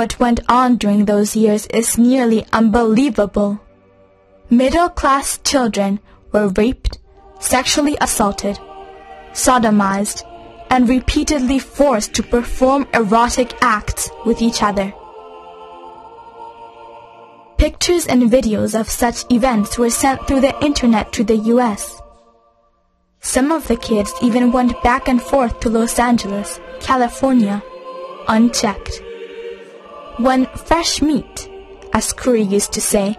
what went on during those years is nearly unbelievable. Middle-class children were raped, sexually assaulted, sodomized, and repeatedly forced to perform erotic acts with each other. Pictures and videos of such events were sent through the internet to the US. Some of the kids even went back and forth to Los Angeles, California, unchecked. When fresh meat, as Curry used to say,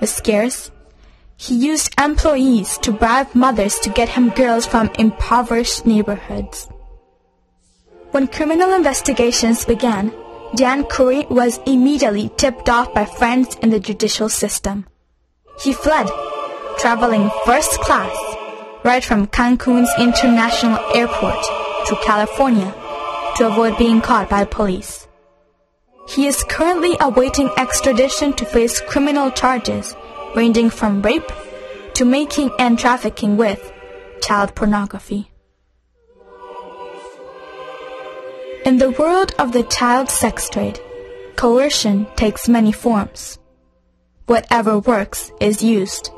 was scarce, he used employees to bribe mothers to get him girls from impoverished neighborhoods. When criminal investigations began, Dan Curry was immediately tipped off by friends in the judicial system. He fled, traveling first class, right from Cancun's International Airport to California to avoid being caught by police. He is currently awaiting extradition to face criminal charges ranging from rape to making and trafficking with child pornography. In the world of the child sex trade, coercion takes many forms. Whatever works is used.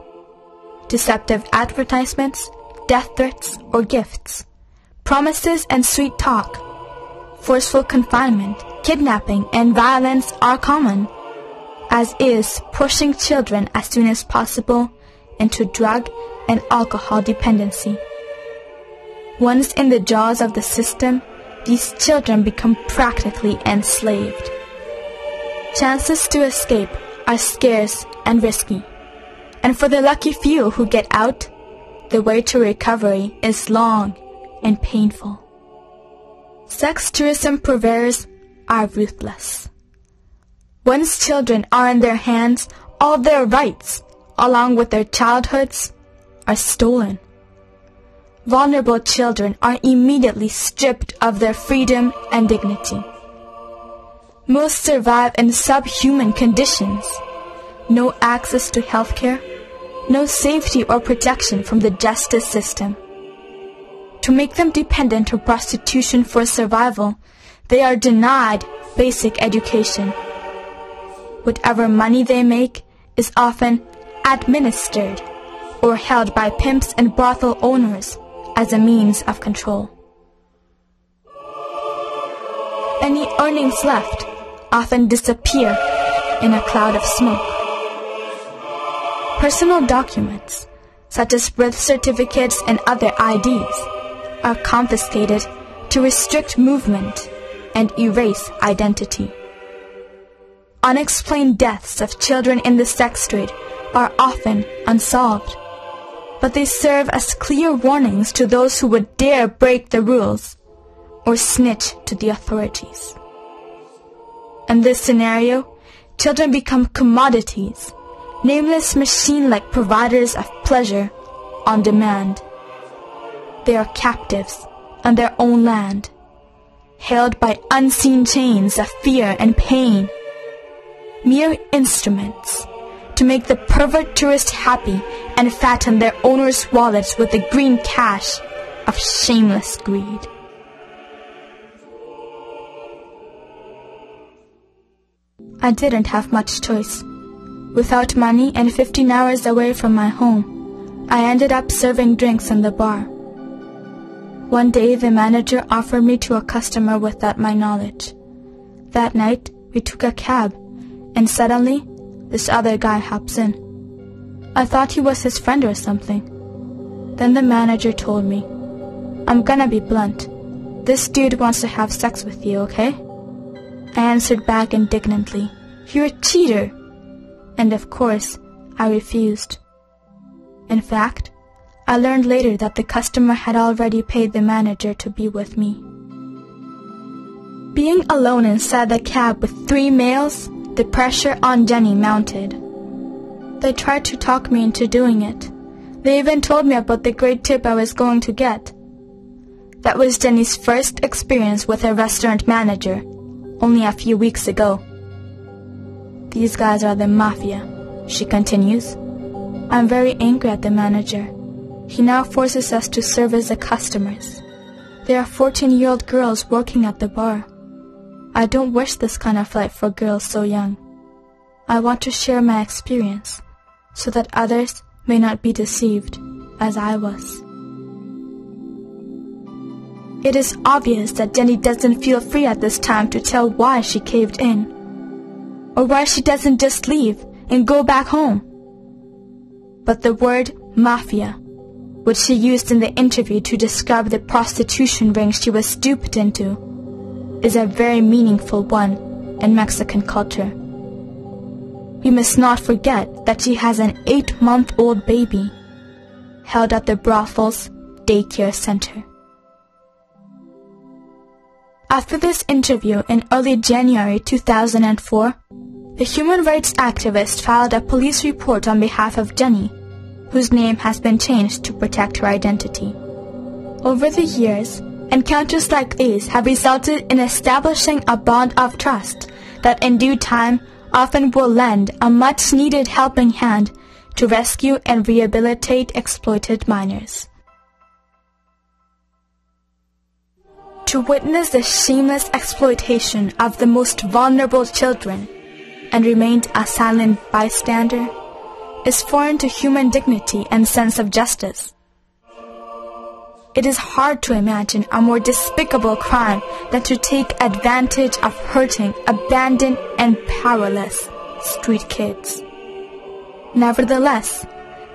Deceptive advertisements, death threats or gifts, promises and sweet talk, forceful confinement, kidnapping, and violence are common, as is pushing children as soon as possible into drug and alcohol dependency. Once in the jaws of the system, these children become practically enslaved. Chances to escape are scarce and risky, and for the lucky few who get out, the way to recovery is long and painful. Sex tourism purveyors are ruthless. Once children are in their hands, all their rights, along with their childhoods, are stolen. Vulnerable children are immediately stripped of their freedom and dignity. Most survive in subhuman conditions. No access to healthcare, no safety or protection from the justice system. To make them dependent on prostitution for survival, they are denied basic education. Whatever money they make is often administered or held by pimps and brothel owners as a means of control. Any earnings left often disappear in a cloud of smoke. Personal documents, such as birth certificates and other IDs, are confiscated to restrict movement and erase identity. Unexplained deaths of children in the sex trade are often unsolved, but they serve as clear warnings to those who would dare break the rules or snitch to the authorities. In this scenario, children become commodities, nameless machine-like providers of pleasure on demand. They are captives on their own land, held by unseen chains of fear and pain, mere instruments to make the pervert tourist happy and fatten their owners' wallets with the green cash of shameless greed. I didn't have much choice. Without money and 15 hours away from my home, I ended up serving drinks in the bar. One day, the manager offered me to a customer without my knowledge. That night, we took a cab, and suddenly, this other guy hops in. I thought he was his friend or something. Then the manager told me, "I'm gonna be blunt. This dude wants to have sex with you, okay?" I answered back indignantly, "You're a cheater!" And of course, I refused. In fact, I learned later that the customer had already paid the manager to be with me. Being alone inside the cab with 3 males, the pressure on Jenny mounted. They tried to talk me into doing it. They even told me about the great tip I was going to get. That was Jenny's first experience with a restaurant manager, only a few weeks ago. "These guys are the mafia," she continues. I'm very angry at the manager. He now forces us to serve as the customers. There are 14-year-old girls working at the bar. I don't wish this kind of life for girls so young. I want to share my experience so that others may not be deceived as I was. It is obvious that Jenny doesn't feel free at this time to tell why she caved in, or why she doesn't just leave and go back home. But the word mafia, which she used in the interview to describe the prostitution ring she was duped into, is a very meaningful one in Mexican culture. We must not forget that she has an 8-month-old baby held at the brothel's daycare center. After this interview in early January 2004, the human rights activist filed a police report on behalf of Jenny, whose name has been changed to protect her identity. Over the years, encounters like these have resulted in establishing a bond of trust that in due time often will lend a much-needed helping hand to rescue and rehabilitate exploited minors. To witness the shameless exploitation of the most vulnerable children and remain a silent bystander is foreign to human dignity and sense of justice. It is hard to imagine a more despicable crime than to take advantage of hurting, abandoned, and powerless street kids. Nevertheless,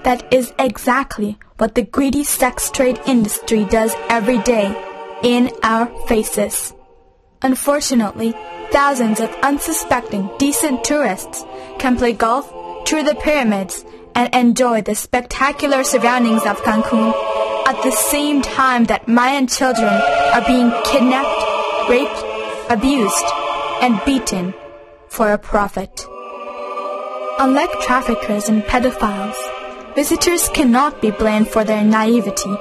that is exactly what the greedy sex trade industry does every day in our faces. Unfortunately, thousands of unsuspecting, decent tourists can play golf, tour the pyramids, and enjoy the spectacular surroundings of Cancun at the same time that Mayan children are being kidnapped, raped, abused, and beaten for a profit. Unlike traffickers and pedophiles, visitors cannot be blamed for their naivety.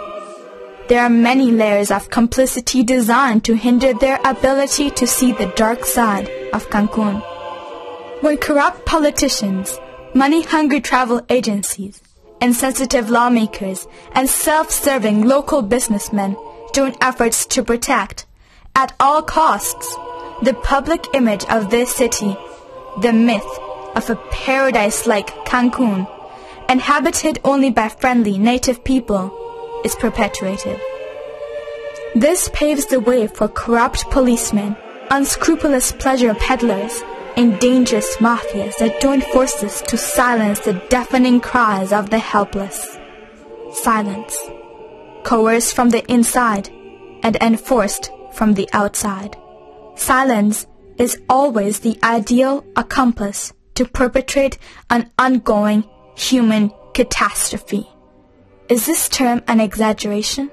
There are many layers of complicity designed to hinder their ability to see the dark side of Cancun. When corrupt politicians, money-hungry travel agencies, insensitive lawmakers, and self-serving local businessmen join efforts to protect, at all costs, the public image of this city, the myth of a paradise like Cancun, inhabited only by friendly native people, is perpetuated. This paves the way for corrupt policemen, unscrupulous pleasure peddlers, and dangerous mafias that join forces to silence the deafening cries of the helpless. Silence, coerced from the inside and enforced from the outside. Silence is always the ideal accomplice to perpetrate an ongoing human catastrophe. Is this term an exaggeration?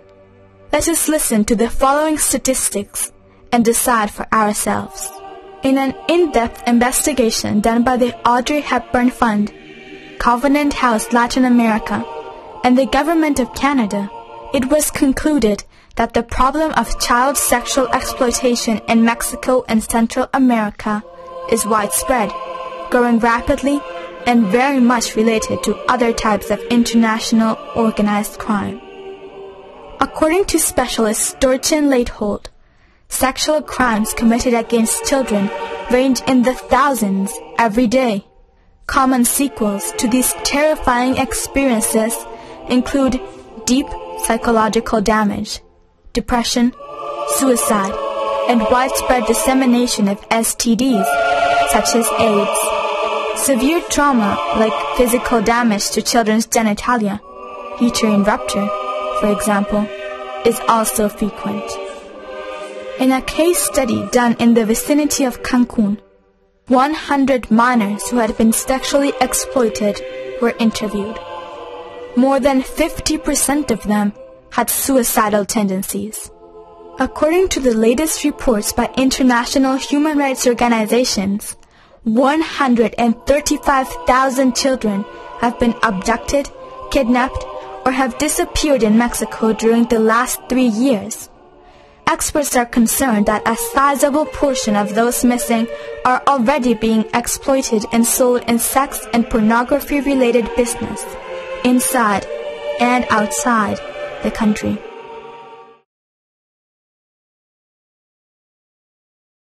Let us listen to the following statistics and decide for ourselves. In an in-depth investigation done by the Audrey Hepburn Fund, Covenant House Latin America, and the Government of Canada, it was concluded that the problem of child sexual exploitation in Mexico and Central America is widespread, growing rapidly, and very much related to other types of international organized crime. According to specialist Storchin Leithold, sexual crimes committed against children range in the thousands every day. Common sequels to these terrifying experiences include deep psychological damage, depression, suicide, and widespread dissemination of STDs such as AIDS. Severe trauma like physical damage to children's genitalia, uterine rupture, for example, is also frequent. In a case study done in the vicinity of Cancun, 100 minors who had been sexually exploited were interviewed. More than 50% of them had suicidal tendencies. According to the latest reports by international human rights organizations, 135,000 children have been abducted, kidnapped, or have disappeared in Mexico during the last 3 years. Experts are concerned that a sizable portion of those missing are already being exploited and sold in sex and pornography-related business, inside and outside the country.